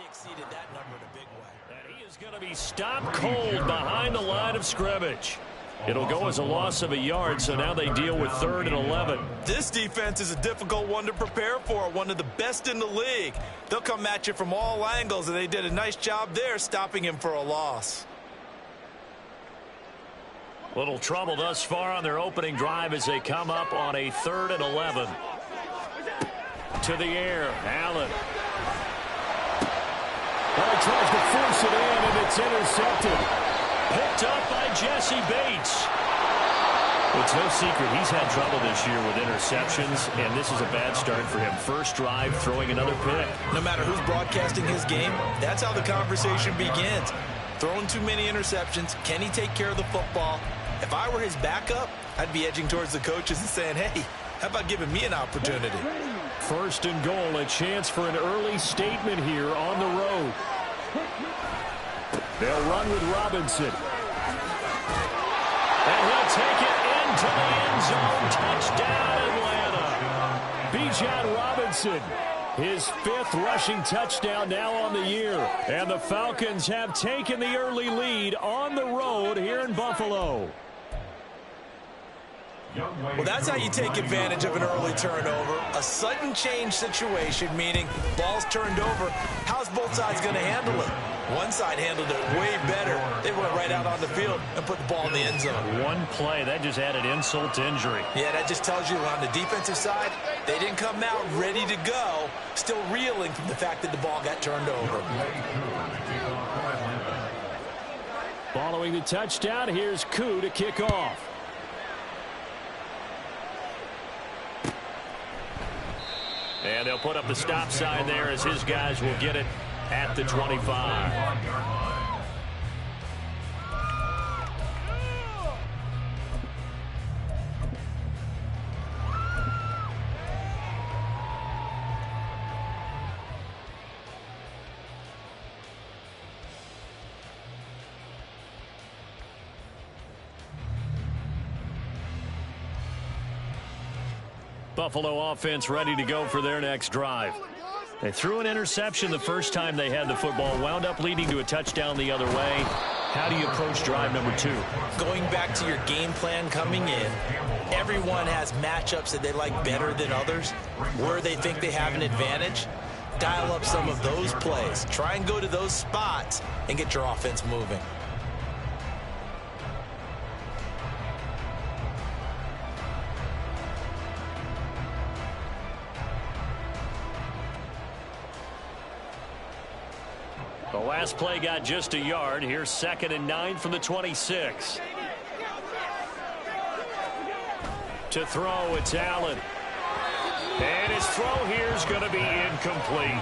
They exceeded that number in a big way. And he is going to be stopped cold behind the line of scrimmage. It'll go as a loss of a yard, so now they deal with 3rd and 11. This defense is a difficult one to prepare for, one of the best in the league. They'll come at you from all angles, and they did a nice job there stopping him for a loss. Little trouble thus far on their opening drive as they come up on a 3rd and 11. To the air, Allen. Well, he tries to force it in, and it's intercepted. Picked up by Jesse Bates. It's no secret he's had trouble this year with interceptions, and this is a bad start for him. First drive, throwing another pick. No matter who's broadcasting his game, that's how the conversation begins. Throwing too many interceptions, can he take care of the football? If I were his backup, I'd be edging towards the coaches and saying, hey, how about giving me an opportunity? 1st and goal, a chance for an early statement here on the road. They'll run with Robinson. And he'll take it into the end zone. Touchdown, Atlanta. Bijan Robinson, his 5th rushing touchdown now on the year. And the Falcons have taken the early lead on the road here in Buffalo. Well, that's how you take advantage of an early turnover. A sudden change situation, meaning ball's turned over. How's both sides going to handle it? One side handled it way better. They went right out on the field and put the ball in the end zone. One play, that just added insult to injury. Yeah, that just tells you on the defensive side, they didn't come out ready to go, still reeling from the fact that the ball got turned over. Following the touchdown, here's Koo to kick off. And they'll put up the stop sign there as his guys will get it at the 25. Buffalo offense ready to go for their next drive. They threw an interception the first time they had the football, wound up leading to a touchdown the other way. How do you approach drive number 2? Going back to your game plan coming in, everyone has matchups that they like better than others, where they think they have an advantage. Dial up some of those plays. Try and go to those spots and get your offense moving. The last play got just a yard. Here's 2nd and 9 from the 26. To throw, it's Allen. And his throw here is going to be incomplete.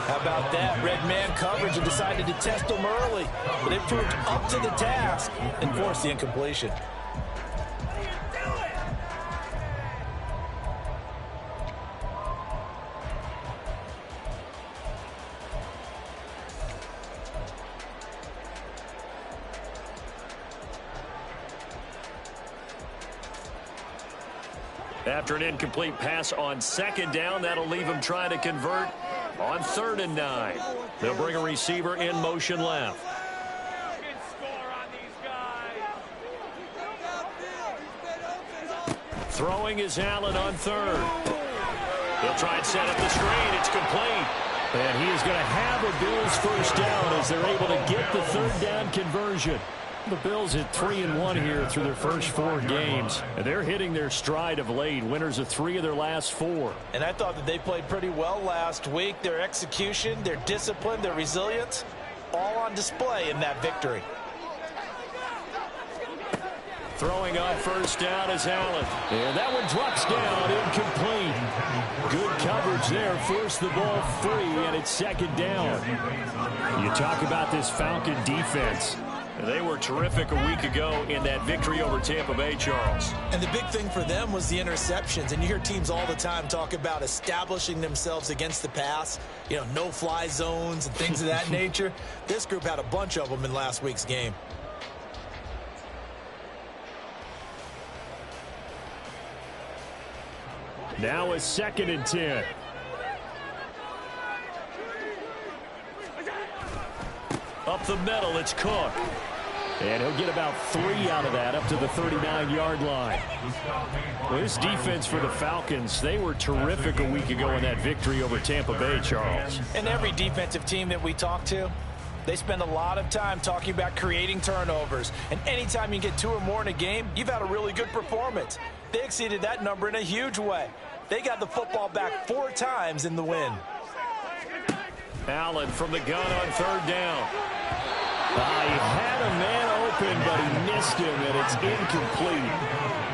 How about that? Red man coverage and decided to test them early. But it proved up to the task and forced the incompletion. After an incomplete pass on 2nd down, that'll leave him trying to convert on 3rd and 9. They'll bring a receiver in motion left. Throwing is Allen on 3rd. They'll try and set up the screen. It's complete. And he is going to have a Bills first down as they're able to get the 3rd down conversion. The Bills at 3-1 here through their first 4 games. And they're hitting their stride of late. Winners of 3 of their last 4. And I thought that they played pretty well last week. Their execution, their discipline, their resilience, all on display in that victory. Throwing on first down is Allen. And that one drops down, incomplete. Good coverage there, forced the ball free, and it's 2nd down. You talk about this Falcon defense. They were terrific a week ago in that victory over Tampa Bay, Charles. And the big thing for them was the interceptions. And you hear teams all the time talk about establishing themselves against the pass, you know, no-fly zones and things of that nature. This group had a bunch of them in last week's game. Now a 2nd and 10. Up the middle, it's Cook. And he'll get about 3 out of that up to the 39-yard line. Well, this defense for the Falcons, they were terrific a week ago in that victory over Tampa Bay, Charles. And every defensive team that we talk to, they spend a lot of time talking about creating turnovers. And anytime you get 2 or more in a game, you've had a really good performance. They exceeded that number in a huge way. They got the football back 4 times in the win. Allen from the gun on 3rd down. He had a man open, but he missed him, and it's incomplete.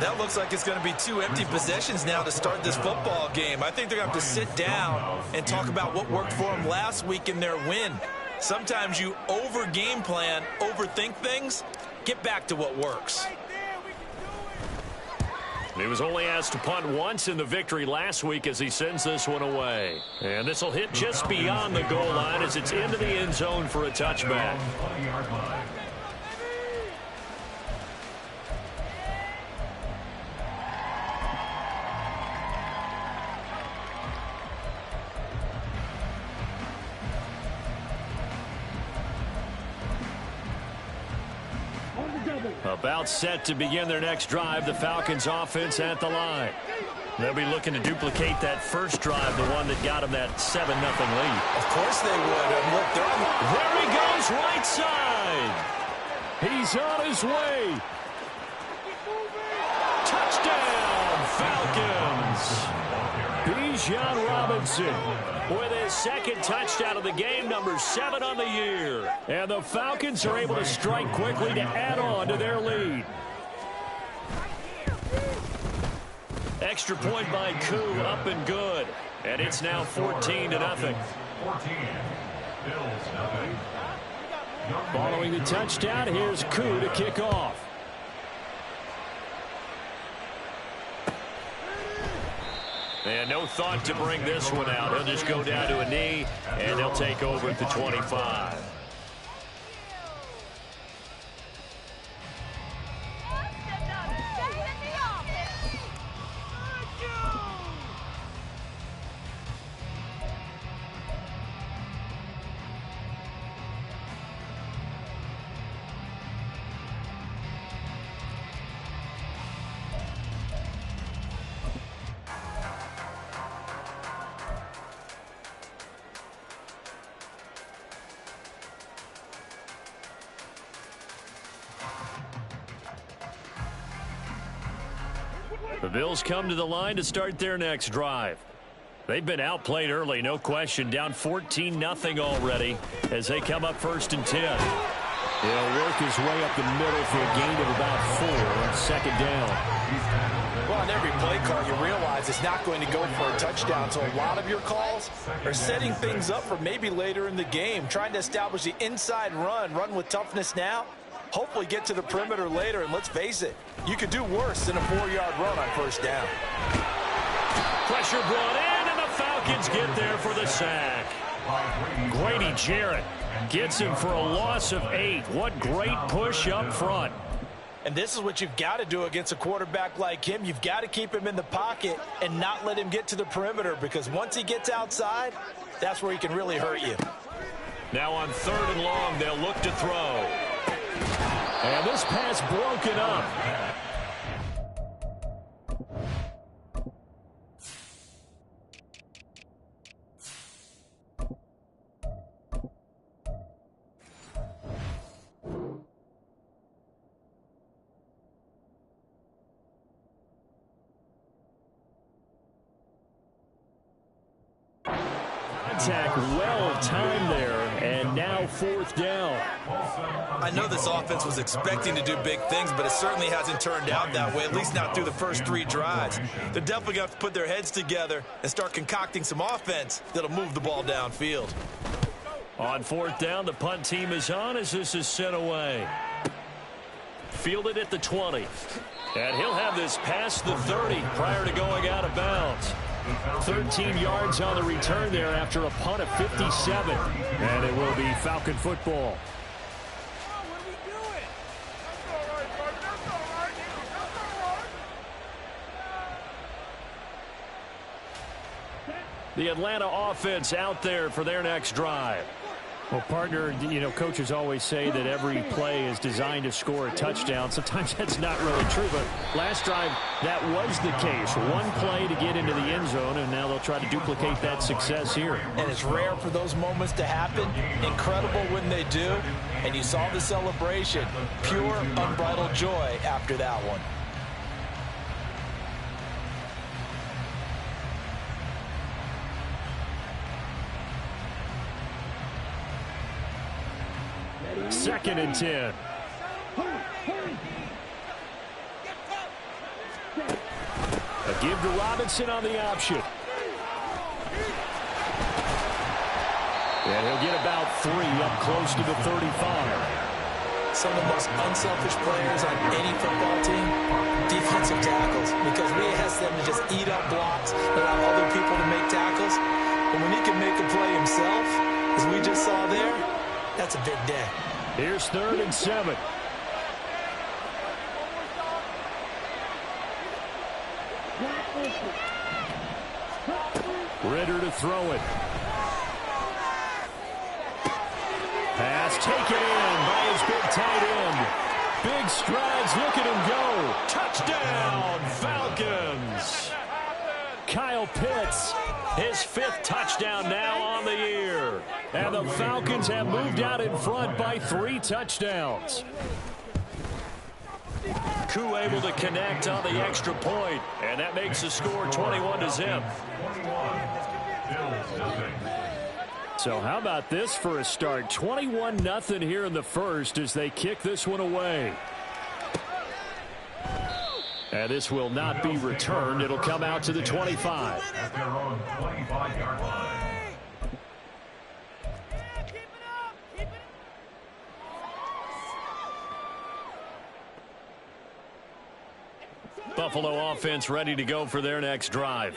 That looks like it's going to be 2 empty possessions now to start this football game. I think they're going to have to sit down and talk about what worked for them last week in their win. Sometimes you over-game plan, overthink things. Get back to what works. He was only asked to punt once in the victory last week as he sends this one away. And this will hit just beyond the goal line as it's into the end zone for a touchback. About set to begin their next drive, the Falcons offense at the line. They'll be looking to duplicate that first drive, the one that got them that 7-0 lead. Of course they would. Look, there he goes, right side. He's on his way. Touchdown, Falcons. Bijan Robinson with his 2nd touchdown of the game, number 7 on the year. And the Falcons are able to strike quickly to add on to their lead. Extra point by Koo, up and good. And it's now 14-0. Following the touchdown, here's Koo to kick off. And no thought to bring this one out. He'll just go down to a knee, and he'll take over at the 25. The Bills come to the line to start their next drive. They've been outplayed early, no question, down 14-0 already as they come up 1st and 10. He'll work his way up the middle for a gain of about 4 on 2nd down. Well, on every play call, you realize it's not going to go for a touchdown, so a lot of your calls are setting things up for maybe later in the game, trying to establish the inside run with toughness now. Hopefully get to the perimeter later, and let's face it, you could do worse than a 4-yard run on 1st down. Pressure brought in, and the Falcons get there for the sack. Grady Jarrett gets him for a loss of 8. What great push up front. And this is what you've got to do against a quarterback like him. You've got to keep him in the pocket and not let him get to the perimeter, because once he gets outside, that's where he can really hurt you. Now on 3rd and long, they'll look to throw. And this pass broken up. Contact well timed there, and now 4th down. I know this offense was expecting to do big things, but it certainly hasn't turned out that way, at least not through the first 3 drives. They're definitely going to have to put their heads together and start concocting some offense that'll move the ball downfield. On 4th down, the punt team is on as this is sent away. Fielded at the 20. And he'll have this past the 30 prior to going out of bounds. 13 yards on the return there after a punt of 57. And it will be Falcon football. The Atlanta offense out there for their next drive. Well, partner, you know, coaches always say that every play is designed to score a touchdown. Sometimes that's not really true, but last drive, that was the case. One play to get into the end zone, and now they'll try to duplicate that success here. And it's rare for those moments to happen. Incredible when they do. And you saw the celebration. Pure, unbridled joy after that one. Second and 10. A give to Robinson on the option. And he'll get about 3 up close to the 35. Some of the most unselfish players on any football team, defensive tackles, because we ask them to just eat up blocks, allow other people to make tackles. But when he can make a play himself, as we just saw there, that's a big day. Here's 3rd and 7. Ritter to throw it. Pass taken in by his big tight end. Big strides. Look at him go. Touchdown, Falcons. Kyle Pitts, his 5th touchdown now on the year. And the Falcons have moved out in front by 3 touchdowns. Koo able to connect on the extra point, and that makes the score 21-0. So how about this for a start? 21-0 here in the first as they kick this one away. And this will not be returned. It'll come out to the 25. At their own 25-yard line. Buffalo offense ready to go for their next drive.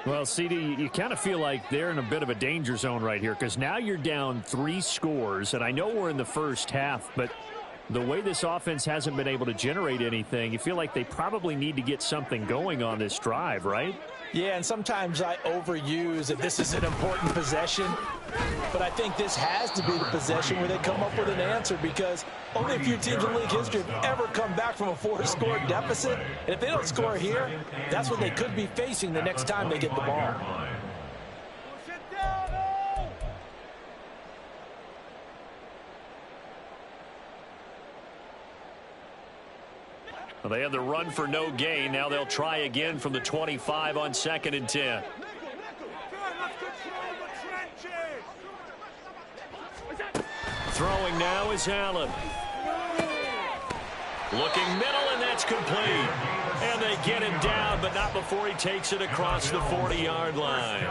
Well, CD, you kind of feel like they're in a bit of a danger zone right here because now you're down 3 scores, and I know we're in the first half, but the way this offense hasn't been able to generate anything, you feel like they probably need to get something going on this drive, right? Yeah, and sometimes I overuse if this is an important possession, but I think this has to be the possession where they come up with an answer because only a few teams in league history have ever come back from a 4-score deficit, and if they don't score here, that's what they could be facing the next time they get the ball. Well, they had the run for no gain. Now they'll try again from the 25 on 2nd and 10. Throwing now is Allen. Looking middle, and that's complete. And they get him down, but not before he takes it across the 40-yard line.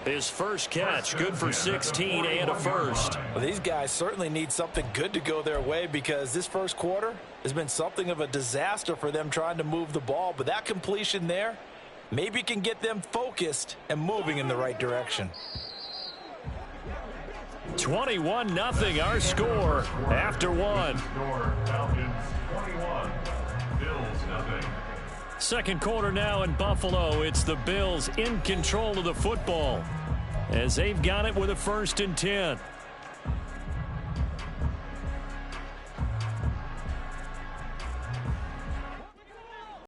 His first catch, good for 16 and a first. Well, these guys certainly need something good to go their way because this first quarter has been something of a disaster for them trying to move the ball. But that completion there maybe can get them focused and moving in the right direction. 21-0 our score after 1. Falcons 21, Bills 0. Second quarter now in Buffalo. It's the Bills in control of the football as they've got it with a 1st and 10.